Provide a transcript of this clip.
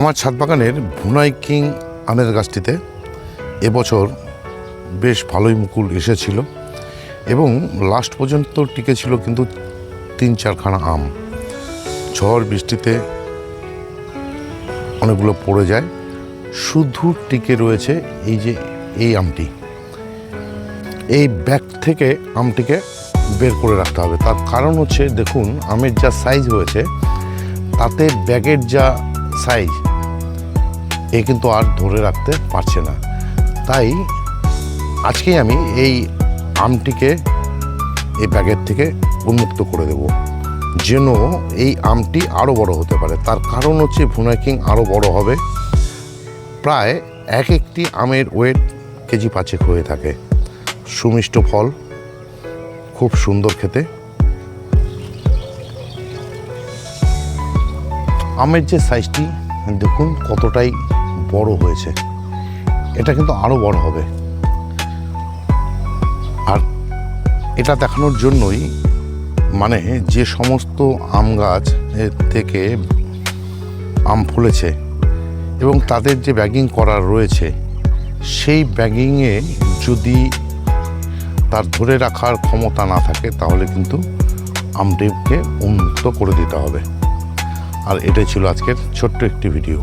আমার ছাদ বাগানের ভুনাই কিং আমের গাছটিতে এবছর বেশ ভালোই মুকুল এসেছিল এবং লাস্ট পর্যন্ত টিকেছিল কিন্তু 3-4খানা আম। ঝড় বৃষ্টিতে অনেকগুলো পড়ে যায়, শুধু টিকে রয়েছে এই আমটি। এই ব্যাগ থেকে আমটিকে বের করে রাখতে হবে। তার কারণ হচ্ছে, দেখুন আমের যা সাইজ হয়েছে তাতে ব্যাগের যা সাইজ কিন্তু আর ধরে রাখতে পারছে না। তাই আজকেই আমি এই আমটিকে এই ব্যাগের থেকে উন্মুক্ত করে দেব, যেন এই আমটি আরও বড় হতে পারে। তার কারণ হচ্ছে ভুনাই কিং আরও বড় হবে। প্রায় একটি আমের ওয়েট কেজি 5 হয়ে থাকে। সুমিষ্ট ফল, খুব সুন্দর খেতে। আমের যে সাইজটি দেখুন কতটাই বড় হয়েছে, এটা কিন্তু আরও বড় হবে। আর এটা দেখানোর জন্যই, মানে যে সমস্ত আম গাছ থেকে আম ফলেছে এবং তাদের যে ব্যাগিং করা রয়েছে, সেই ব্যাগিংয়ে যদি তার ধরে রাখার ক্ষমতা না থাকে তাহলে কিন্তু আমটিকে উন্মুক্ত করে দিতে হবে। আর এটাই ছিল আজকের ছোট্ট একটি ভিডিও।